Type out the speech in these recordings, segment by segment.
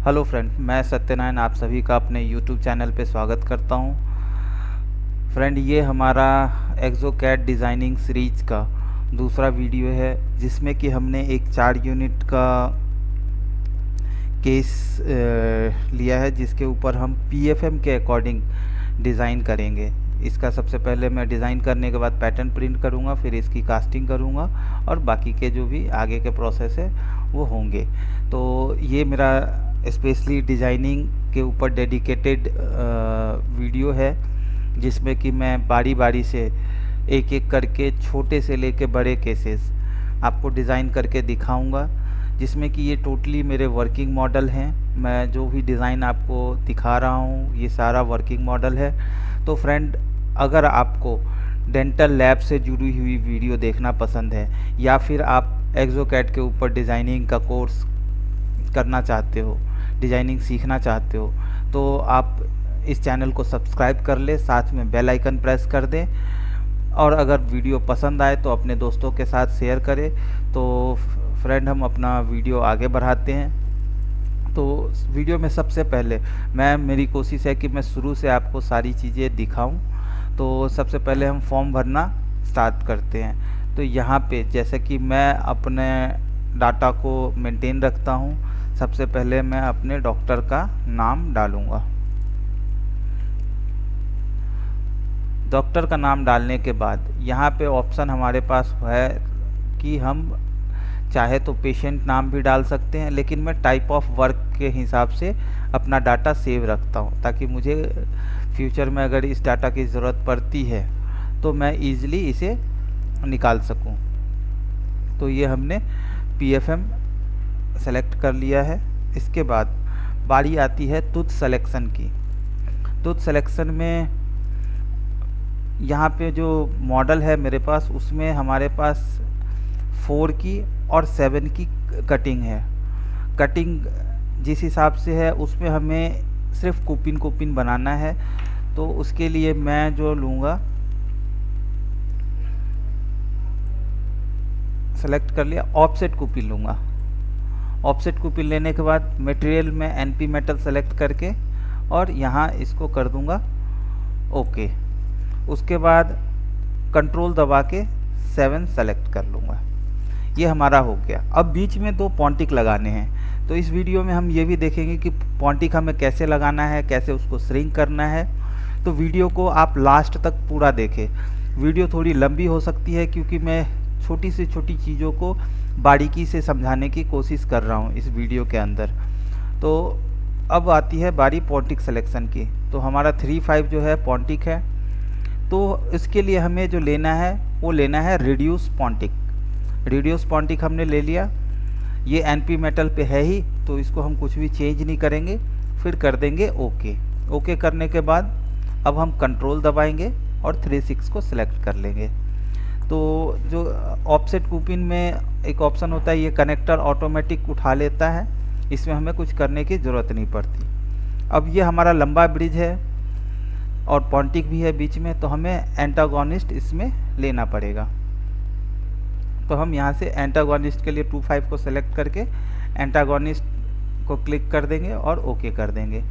Hello friend, मैं सत्यनारायण आप सभी का अपने यूट्यूब चैनल पे स्वागत करता हूँ। फ्रेंड, ये हमारा एक्सोकैड डिज़ाइनिंग सीरीज का दूसरा वीडियो है जिसमें कि हमने एक 4 यूनिट का केस लिया है जिसके ऊपर हम पीएफएम के अकॉर्डिंग डिज़ाइन करेंगे। इसका सबसे पहले मैं डिज़ाइन करने के बाद पैटर्न प्रिंट करूँगा, फिर इसकी कास्टिंग करूँगा और बाकी के जो भी आगे के प्रोसेस है वो होंगे। तो ये मेरा स्पेशली डिज़ाइनिंग के ऊपर डेडिकेटेड वीडियो है जिसमें कि मैं बारी बारी से एक एक करके छोटे से लेके बड़े केसेस आपको डिज़ाइन करके दिखाऊंगा, जिसमें कि ये टोटली मेरे वर्किंग मॉडल हैं। मैं जो भी डिज़ाइन आपको दिखा रहा हूँ ये सारा वर्किंग मॉडल है। तो फ्रेंड, अगर आपको डेंटल लैब से जुड़ी हुई वीडियो देखना पसंद है या फिर आप एक्सोकैड के ऊपर डिज़ाइनिंग का कोर्स करना चाहते हो, डिज़ाइनिंग सीखना चाहते हो, तो आप इस चैनल को सब्सक्राइब कर ले, साथ में बेल आइकन प्रेस कर दें और अगर वीडियो पसंद आए तो अपने दोस्तों के साथ शेयर करें। तो फ्रेंड, हम अपना वीडियो आगे बढ़ाते हैं। तो वीडियो में सबसे पहले मेरी कोशिश है कि मैं शुरू से आपको सारी चीज़ें दिखाऊं। तो सबसे पहले हम फॉर्म भरना स्टार्ट करते हैं। तो यहाँ पे जैसे कि मैं अपने डाटा को मेंटेन रखता हूँ, सबसे पहले मैं अपने डॉक्टर का नाम डालूँगा। डॉक्टर का नाम डालने के बाद यहाँ पे ऑप्शन हमारे पास है कि हम चाहे तो पेशेंट नाम भी डाल सकते हैं, लेकिन मैं टाइप ऑफ वर्क के हिसाब से अपना डाटा सेव रखता हूँ ताकि मुझे फ्यूचर में अगर इस डाटा की ज़रूरत पड़ती है तो मैं ईज़िली इसे निकाल सकूँ। तो ये हमने पीएफएम सेलेक्ट कर लिया है। इसके बाद बारी आती है टूथ सिलेक्शन की। टूथ सिलेक्शन में यहाँ पे जो मॉडल है मेरे पास, उसमें हमारे पास 4 की और 7 की कटिंग है। कटिंग जिस हिसाब से है उसमें हमें सिर्फ कुपिन बनाना है। तो उसके लिए मैं जो लूँगा, सेलेक्ट कर लिया, ऑफसेट कुपिन लूँगा। ऑफसेट कुपिन लेने के बाद मटेरियल में एनपी मेटल सेलेक्ट करके और यहाँ इसको कर दूँगा ओके। उसके बाद कंट्रोल दबा के 7 सेलेक्ट कर लूँगा। ये हमारा हो गया। अब बीच में 2 पॉन्टिक लगाने हैं। तो इस वीडियो में हम ये भी देखेंगे कि पॉन्टिक हमें कैसे लगाना है, कैसे उसको श्रिंक करना है। तो वीडियो को आप लास्ट तक पूरा देखें। वीडियो थोड़ी लंबी हो सकती है क्योंकि मैं छोटी से छोटी चीज़ों को बारीकी से समझाने की कोशिश कर रहा हूँ इस वीडियो के अंदर। तो अब आती है बारी पॉन्टिक सिलेक्शन की। तो हमारा 3-5 जो है पॉन्टिक है। तो इसके लिए हमें जो लेना है वो लेना है रिड्यूस पॉन्टिक। रिड्यूस पॉन्टिक हमने ले लिया। ये एनपी मेटल पे है ही, तो इसको हम कुछ भी चेंज नहीं करेंगे, फिर कर देंगे ओके। ओके करने के बाद अब हम कंट्रोल दबाएंगे और 3-6 को सिलेक्ट कर लेंगे। तो जो ऑफसेट कुपिन में एक ऑप्शन होता है, ये कनेक्टर ऑटोमेटिक उठा लेता है, इसमें हमें कुछ करने की ज़रूरत नहीं पड़ती। अब ये हमारा लंबा ब्रिज है और पॉन्टिक भी है बीच में, तो हमें एंटागोनिस्ट इसमें लेना पड़ेगा। तो हम यहाँ से एंटागोनिस्ट के लिए 2-5 को सेलेक्ट करके एंटागोनिस्ट को क्लिक कर देंगे और ओके कर देंगे।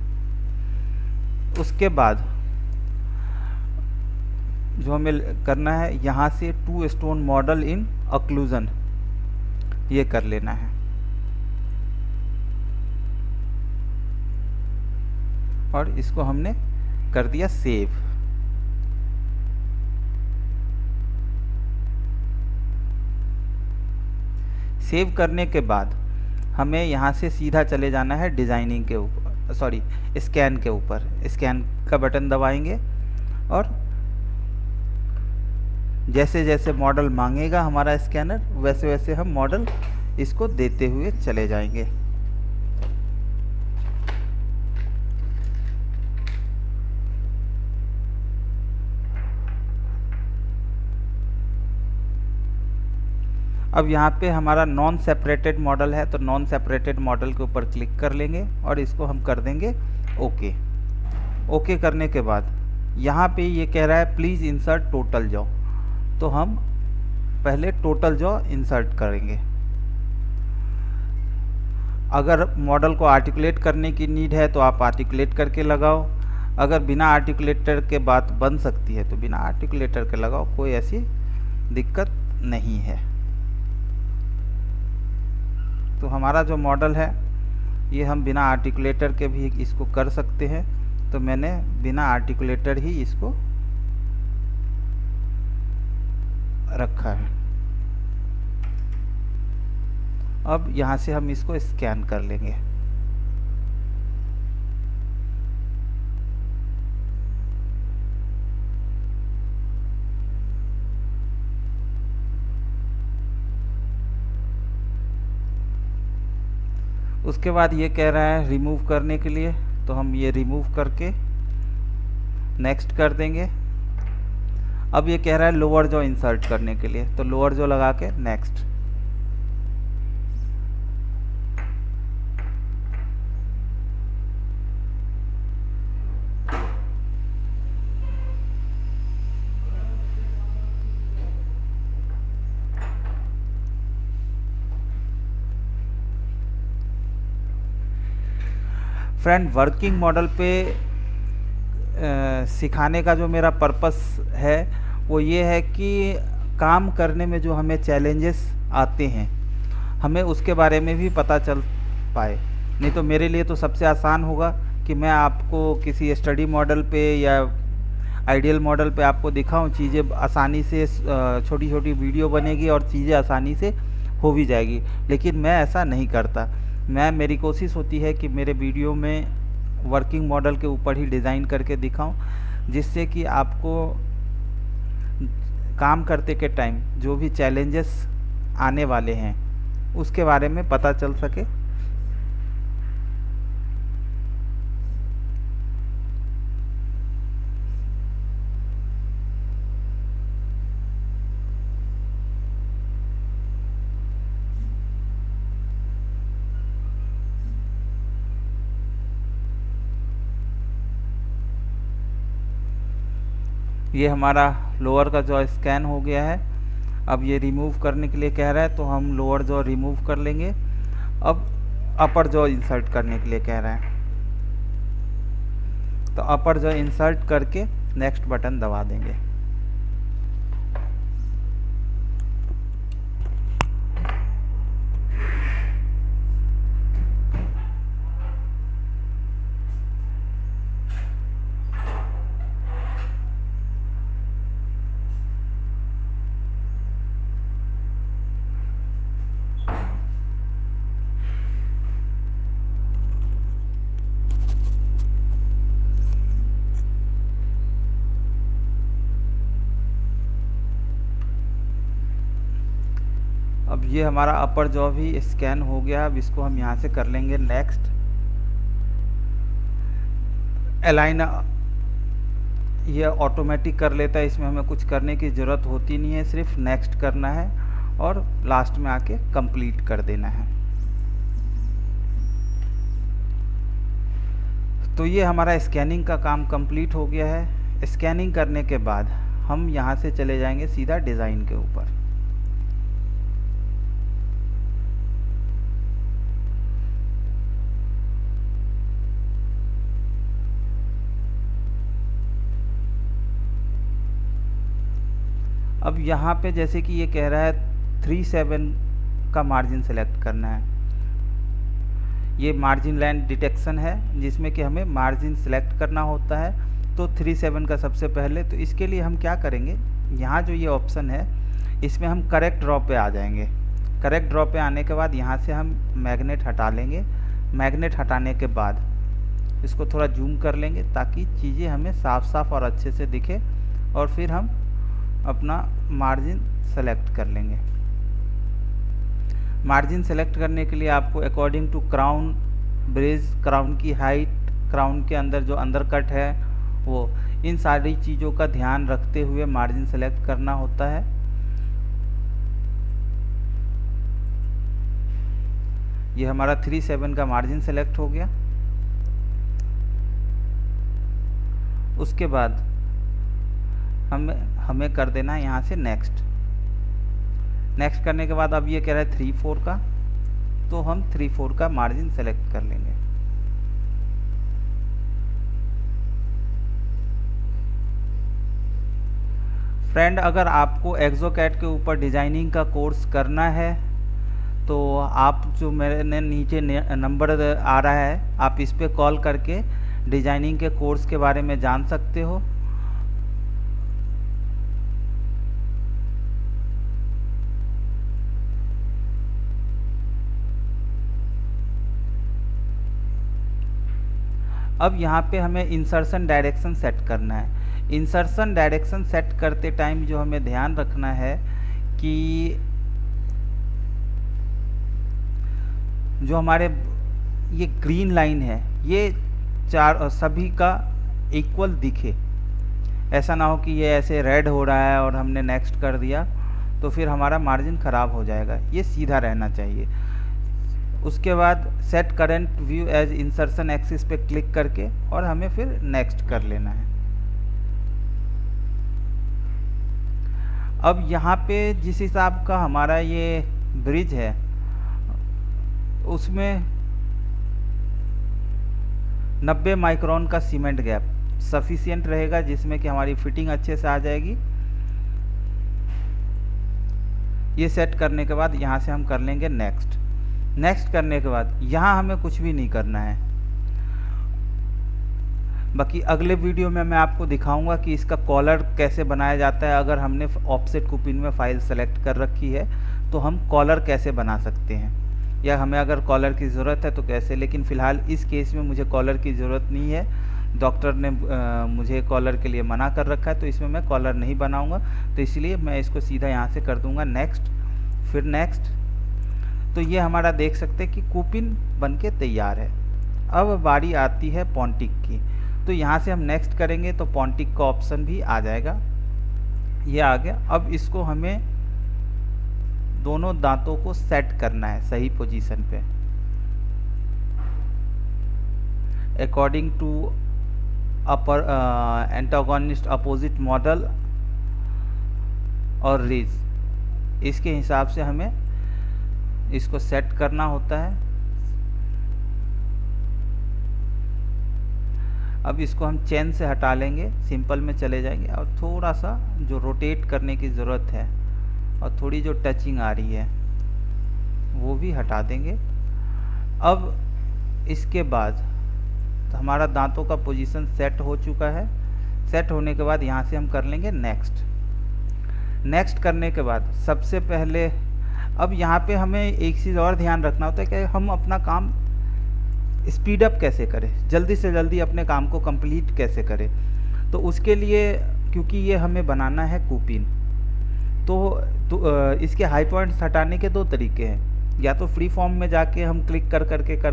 उसके बाद जो हमें करना है, यहाँ से 2 स्टोन मॉडल इन ऑक्लूजन ये कर लेना है। और इसको हमने कर दिया सेव। सेव करने के बाद हमें यहाँ से सीधा चले जाना है डिज़ाइनिंग के ऊपर, सॉरी स्कैन के ऊपर। स्कैन का बटन दबाएंगे और जैसे जैसे मॉडल मांगेगा हमारा स्कैनर, वैसे वैसे हम मॉडल इसको देते हुए चले जाएंगे। अब यहाँ पे हमारा नॉन सेपरेटेड मॉडल है, तो नॉन सेपरेटेड मॉडल के ऊपर क्लिक कर लेंगे और इसको हम कर देंगे ओके। ओके करने के बाद यहाँ पे ये कह रहा है प्लीज़ इंसर्ट टोटल जॉ, तो हम पहले टोटल जॉ इंसर्ट करेंगे। अगर मॉडल को आर्टिकुलेट करने की नीड है तो आप आर्टिकुलेट करके लगाओ, अगर बिना आर्टिकुलेटर के बात बन सकती है तो बिना आर्टिकुलेटर के लगाओ, कोई ऐसी दिक्कत नहीं है। तो हमारा जो मॉडल है ये हम बिना आर्टिकुलेटर के भी इसको कर सकते हैं, तो मैंने बिना आर्टिकुलेटर ही इसको रखा है। अब यहाँ से हम इसको स्कैन कर लेंगे। उसके बाद ये कह रहा है रिमूव करने के लिए, तो हम ये रिमूव करके नेक्स्ट कर देंगे। अब ये कह रहा है लोअर जॉ इंसर्ट करने के लिए, तो लोअर जॉ लगा के नेक्स्ट। फ्रेंड, वर्किंग मॉडल पे सिखाने का जो मेरा पर्पस है वो ये है कि काम करने में जो हमें चैलेंजेस आते हैं हमें उसके बारे में भी पता चल पाए। नहीं तो मेरे लिए तो सबसे आसान होगा कि मैं आपको किसी स्टडी मॉडल पे या आइडियल मॉडल पे आपको दिखाऊं, चीज़ें आसानी से छोटी छोटी वीडियो बनेगी और चीज़ें आसानी से हो भी जाएगी, लेकिन मैं ऐसा नहीं करता। मेरी कोशिश होती है कि मेरे वीडियो में वर्किंग मॉडल के ऊपर ही डिज़ाइन करके दिखाऊं, जिससे कि आपको काम करते के टाइम जो भी चैलेंजेस आने वाले हैं उसके बारे में पता चल सके। ये हमारा लोअर का जॉ स्कैन हो गया है। अब ये रिमूव करने के लिए कह रहा है, तो हम लोअर जॉ रिमूव कर लेंगे। अब अपर जॉ इंसर्ट करने के लिए कह रहा है, तो अपर जॉ इंसर्ट करके नेक्स्ट बटन दबा देंगे। अब ये हमारा अपर जॉ भी स्कैन हो गया। अब इसको हम यहाँ से कर लेंगे नेक्स्ट। अलाइन ये ऑटोमेटिक कर लेता है, इसमें हमें कुछ करने की ज़रूरत होती नहीं है, सिर्फ नेक्स्ट करना है और लास्ट में आके कंप्लीट कर देना है। तो ये हमारा स्कैनिंग का काम कंप्लीट हो गया है। स्कैनिंग करने के बाद हम यहाँ से चले जाएंगे सीधा डिज़ाइन के ऊपर। अब यहाँ पे जैसे कि ये कह रहा है 3/7 का मार्जिन सेलेक्ट करना है। ये मार्जिन लाइन डिटेक्शन है जिसमें कि हमें मार्जिन सेलेक्ट करना होता है, तो 3/7 का सबसे पहले। तो इसके लिए हम क्या करेंगे, यहाँ जो ये ऑप्शन है इसमें हम करेक्ट ड्रॉ पे आ जाएंगे। करेक्ट ड्रॉ पे आने के बाद यहाँ से हम मैग्नेट हटा लेंगे। मैग्नेट हटाने के बाद इसको थोड़ा जूम कर लेंगे ताकि चीज़ें हमें साफ साफ और अच्छे से दिखे, और फिर हम अपना मार्जिन सेलेक्ट कर लेंगे। मार्जिन सेलेक्ट करने के लिए आपको according to crown bridge, crown की हाइट, क्राउन के अंदर जो अंदर कट है वो, इन सारी चीज़ों का ध्यान रखते हुए मार्जिन सेलेक्ट करना होता है। ये हमारा 3/7 का मार्जिन सेलेक्ट हो गया। उसके बाद हमें कर देना है यहाँ से नेक्स्ट। नेक्स्ट करने के बाद अब ये कह रहा है 3/4 का, तो हम 3/4 का मार्जिन सेलेक्ट कर लेंगे। फ्रेंड, अगर आपको एक्सोकैड के ऊपर डिजाइनिंग का कोर्स करना है तो आप जो मेरे नीचे नंबर आ रहा है, आप इस पे कॉल करके डिजाइनिंग के कोर्स के बारे में जान सकते हो। अब यहाँ पे हमें इंसर्शन डायरेक्शन सेट करना है। इंसर्शन डायरेक्शन सेट करते टाइम जो हमें ध्यान रखना है कि जो हमारे ये ग्रीन लाइन है ये सभी का इक्वल दिखे। ऐसा ना हो कि ये ऐसे रेड हो रहा है और हमने नेक्स्ट कर दिया तो फिर हमारा मार्जिन ख़राब हो जाएगा। ये सीधा रहना चाहिए। उसके बाद set current view as insertion axis पे क्लिक करके और हमें फिर नेक्स्ट कर लेना है। अब यहाँ पे जिस हिसाब का हमारा ये ब्रिज है उसमें 90 माइक्रोन का सीमेंट गैप सफिशिएंट रहेगा, जिसमें कि हमारी फिटिंग अच्छे से आ जाएगी। ये सेट करने के बाद यहाँ से हम कर लेंगे नेक्स्ट। नेक्स्ट करने के बाद यहाँ हमें कुछ भी नहीं करना है। बाकी अगले वीडियो में मैं आपको दिखाऊंगा कि इसका कॉलर कैसे बनाया जाता है। अगर हमने ऑफसेट कुपिन में फाइल सेलेक्ट कर रखी है तो हम कॉलर कैसे बना सकते हैं, या हमें अगर कॉलर की ज़रूरत है तो कैसे। लेकिन फ़िलहाल इस केस में मुझे कॉलर की ज़रूरत नहीं है। डॉक्टर ने मुझे कॉलर के लिए मना कर रखा है, तो इसमें मैं कॉलर नहीं बनाऊंगा। तो इसलिए मैं इसको सीधा यहाँ से कर दूंगा नेक्स्ट, फिर नेक्स्ट। तो ये हमारा देख सकते हैं कि कुपिन बन के तैयार है। अब बारी आती है पॉन्टिक की। तो यहाँ से हम नेक्स्ट करेंगे तो पॉन्टिक का ऑप्शन भी आ जाएगा। ये आ गया। अब इसको हमें दोनों दांतों को सेट करना है सही पोजीशन पे according to upper antagonist opposite model और रीज। इसके हिसाब से हमें इसको सेट करना होता है। अब इसको हम चेन से हटा लेंगे, सिंपल में चले जाएंगे और थोड़ा सा जो रोटेट करने की ज़रूरत है और थोड़ी जो टचिंग आ रही है वो भी हटा देंगे। अब इसके बाद तो हमारा दांतों का पोजीशन सेट हो चुका है। सेट होने के बाद यहाँ से हम कर लेंगे नेक्स्ट। नेक्स्ट करने के बाद सबसे पहले अब यहाँ पे हमें एक चीज़ और ध्यान रखना होता है कि हम अपना काम स्पीड अप कैसे करें, जल्दी से जल्दी अपने काम को कंप्लीट कैसे करें। तो उसके लिए क्योंकि ये हमें बनाना है कुपिन, तो इसके हाई पॉइंट्स हटाने के दो तरीके हैं। या तो फ्री फॉर्म में जाके हम क्लिक कर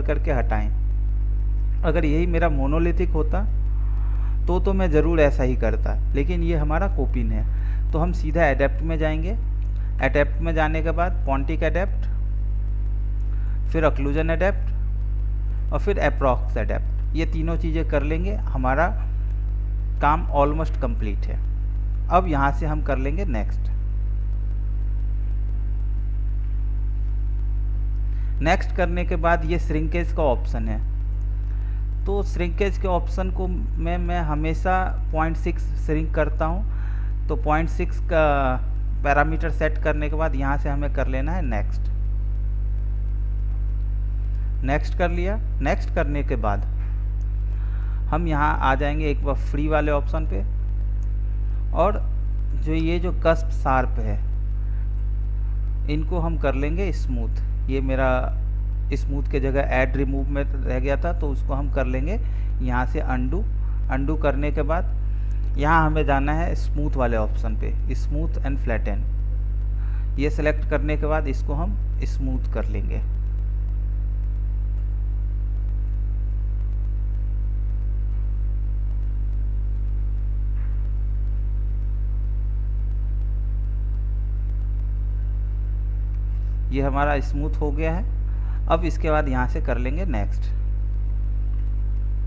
करके हटाएं। अगर यही मेरा मोनोलिथिक होता तो मैं ज़रूर ऐसा ही करता, लेकिन ये हमारा कुपिन है। तो हम सीधा एडेप्ट में जाएंगे। एडेप्ट में जाने के बाद पॉन्टिक एडेप्ट, फिर ऑक्लूजन एडेप्ट और फिर अप्रॉक्स एडेप्ट। ये तीनों चीज़ें कर लेंगे, हमारा काम ऑलमोस्ट कंप्लीट है। अब यहाँ से हम कर लेंगे नेक्स्ट। नेक्स्ट करने के बाद ये श्रिंकेज का ऑप्शन है। तो श्रिंकेज के ऑप्शन को मैं हमेशा 0.6 श्रिंक करता हूँ। तो 0.6 का पैरामीटर सेट करने के बाद यहाँ से हमें कर लेना है नेक्स्ट। नेक्स्ट कर लिया। नेक्स्ट करने के बाद हम यहाँ आ जाएंगे एक बार फ्री वाले ऑप्शन पे, और जो ये जो कस्प शार्प है इनको हम कर लेंगे स्मूथ। ये मेरा स्मूथ के जगह ऐड रिमूव में रह गया था, तो उसको हम कर लेंगे यहाँ से अंडू। अंडू करने के बाद यहाँ हमें जाना है स्मूथ वाले ऑप्शन पे, स्मूथ एंड फ्लैटन। ये सेलेक्ट करने के बाद इसको हम स्मूथ कर लेंगे। ये हमारा स्मूथ हो गया है। अब इसके बाद यहाँ से कर लेंगे नेक्स्ट।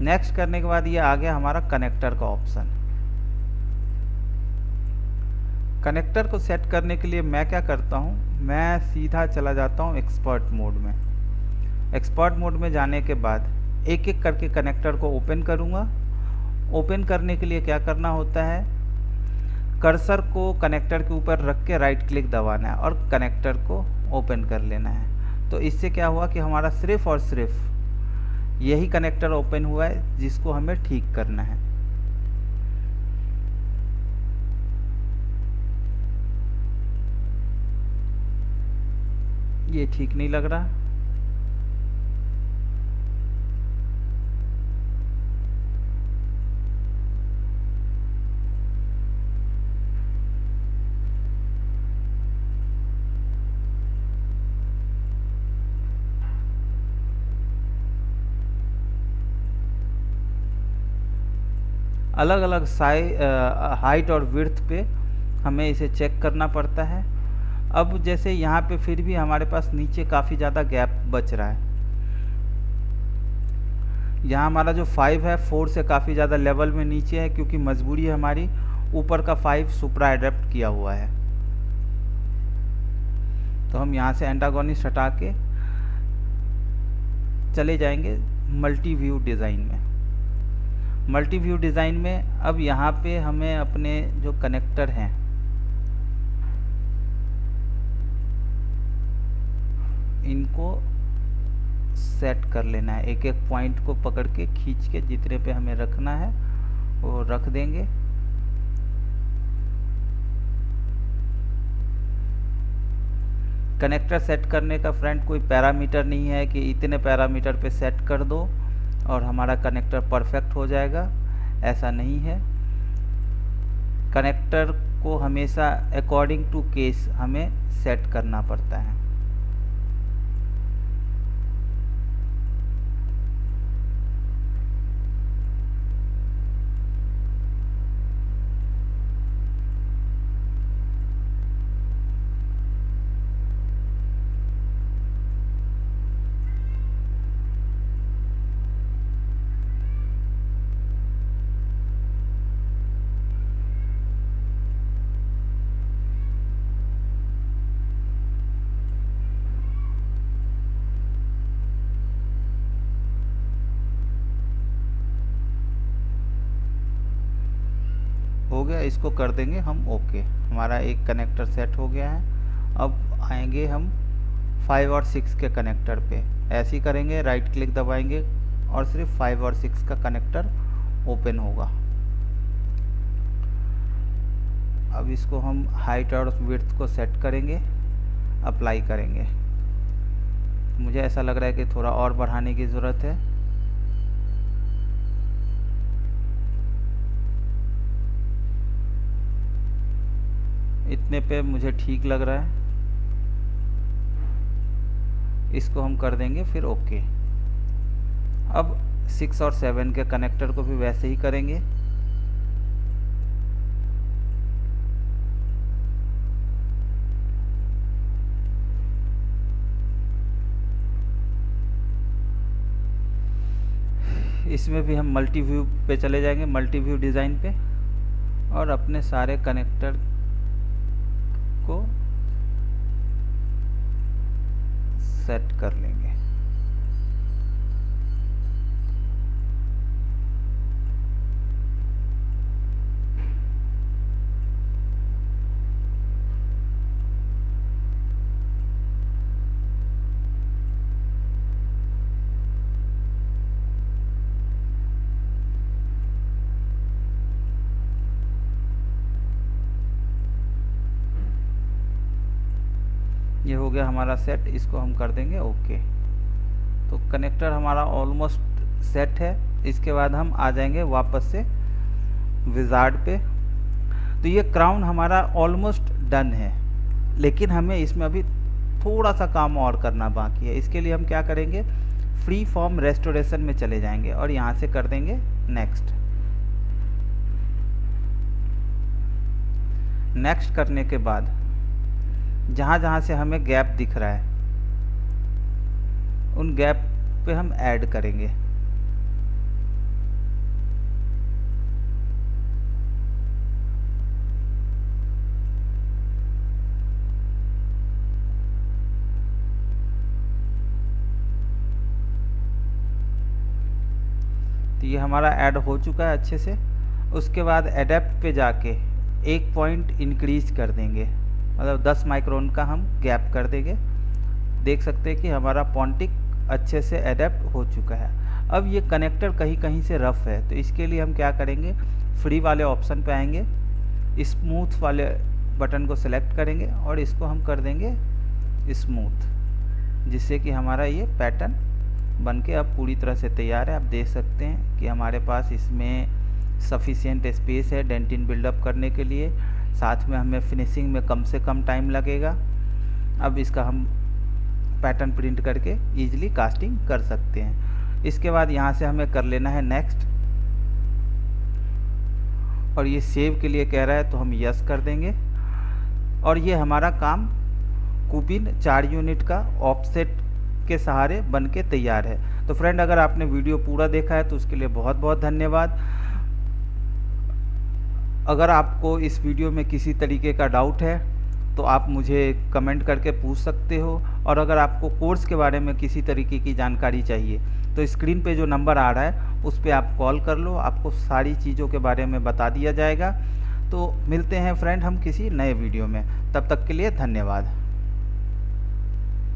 नेक्स्ट करने के बाद ये आ गया हमारा कनेक्टर का ऑप्शन। कनेक्टर को सेट करने के लिए मैं क्या करता हूँ, मैं सीधा चला जाता हूँ एक्सपर्ट मोड में। एक्सपोर्ट मोड में जाने के बाद एक एक करके कनेक्टर को ओपन करूँगा। ओपन करने के लिए क्या करना होता है, कर्सर को कनेक्टर के ऊपर रख के राइट क्लिक दबाना है और कनेक्टर को ओपन कर लेना है। तो इससे क्या हुआ कि हमारा सिर्फ और सिर्फ यही कनेक्टर ओपन हुआ है जिसको हमें ठीक करना है। ये ठीक नहीं लग रहा। अलग अलग हाइट और विड्थ पे हमें इसे चेक करना पड़ता है। अब जैसे यहाँ पे फिर भी हमारे पास नीचे काफ़ी ज़्यादा गैप बच रहा है। यहाँ हमारा जो 5 है 4 से काफ़ी ज़्यादा लेवल में नीचे है, क्योंकि मजबूरी है हमारी, ऊपर का 5 सुप्रा एडेप्ट किया हुआ है। तो हम यहाँ से एंटागोनिस्ट हटा के चले जाएंगे मल्टी व्यू डिज़ाइन में। मल्टी व्यू डिज़ाइन में अब यहाँ पे हमें अपने जो कनेक्टर हैं इनको सेट कर लेना है। एक एक पॉइंट को पकड़ के खींच के जितने पे हमें रखना है वो रख देंगे। कनेक्टर सेट करने का फ्रेंड कोई पैरामीटर नहीं है कि इतने पैरामीटर पे सेट कर दो और हमारा कनेक्टर परफेक्ट हो जाएगा, ऐसा नहीं है। कनेक्टर को हमेशा अकॉर्डिंग टू केस हमें सेट करना पड़ता है। हो गया, इसको कर देंगे हम ओके। हमारा एक कनेक्टर सेट हो गया है। अब आएंगे हम 5 और 6 के कनेक्टर पे। ऐसे ही करेंगे, राइट क्लिक दबाएंगे और सिर्फ 5 और 6 का कनेक्टर ओपन होगा। अब इसको हम हाइट और विड्थ को सेट करेंगे, अप्लाई करेंगे। मुझे ऐसा लग रहा है कि थोड़ा और बढ़ाने की ज़रूरत है। इतने पे मुझे ठीक लग रहा है, इसको हम कर देंगे फिर ओके। अब 6 और 7 के कनेक्टर को भी वैसे ही करेंगे। इसमें भी हम मल्टी व्यू पे चले जाएंगे, मल्टी व्यू डिज़ाइन पे, और अपने सारे कनेक्टर को सेट कर लेंगे। ये हो गया हमारा सेट, इसको हम कर देंगे ओके। तो कनेक्टर हमारा ऑलमोस्ट सेट है। इसके बाद हम आ जाएंगे वापस से विजार्ड पे। तो ये क्राउन हमारा ऑलमोस्ट डन है, लेकिन हमें इसमें अभी थोड़ा सा काम और करना बाकी है। इसके लिए हम क्या करेंगे, फ्री फॉर्म रेस्टोरेशन में चले जाएंगे और यहाँ से कर देंगे नेक्स्ट। नेक्स्ट करने के बाद जहाँ जहाँ से हमें गैप दिख रहा है उन गैप पे हम ऐड करेंगे। ये हमारा ऐड हो चुका है अच्छे से। उसके बाद एडेप्ट पे जाके 1 पॉइंट इंक्रीज कर देंगे, मतलब 10 माइक्रोन का हम गैप कर देंगे। देख सकते हैं कि हमारा पॉन्टिक अच्छे से एडेप्ट हो चुका है। अब ये कनेक्टर कहीं कहीं से रफ़ है, तो इसके लिए हम क्या करेंगे, फ्री वाले ऑप्शन पे आएंगे, स्मूथ वाले बटन को सिलेक्ट करेंगे और इसको हम कर देंगे स्मूथ, जिससे कि हमारा ये पैटर्न बन के अब पूरी तरह से तैयार है। आप देख सकते हैं कि हमारे पास इसमें सफिशिएंट स्पेस है डेंटिन बिल्डअप करने के लिए, साथ में हमें फिनिशिंग में कम से कम टाइम लगेगा। अब इसका हम पैटर्न प्रिंट करके ईजिली कास्टिंग कर सकते हैं। इसके बाद यहाँ से हमें कर लेना है नेक्स्ट, और ये सेव के लिए कह रहा है तो हम यस कर देंगे। और ये हमारा काम कुपिन 4 यूनिट का ऑफसेट के सहारे बन के तैयार है। तो फ्रेंड, अगर आपने वीडियो पूरा देखा है तो उसके लिए बहुत बहुत धन्यवाद। अगर आपको इस वीडियो में किसी तरीके का डाउट है तो आप मुझे कमेंट करके पूछ सकते हो, और अगर आपको कोर्स के बारे में किसी तरीके की जानकारी चाहिए तो स्क्रीन पे जो नंबर आ रहा है उस पर आप कॉल कर लो, आपको सारी चीज़ों के बारे में बता दिया जाएगा। तो मिलते हैं फ्रेंड हम किसी नए वीडियो में, तब तक के लिए धन्यवाद।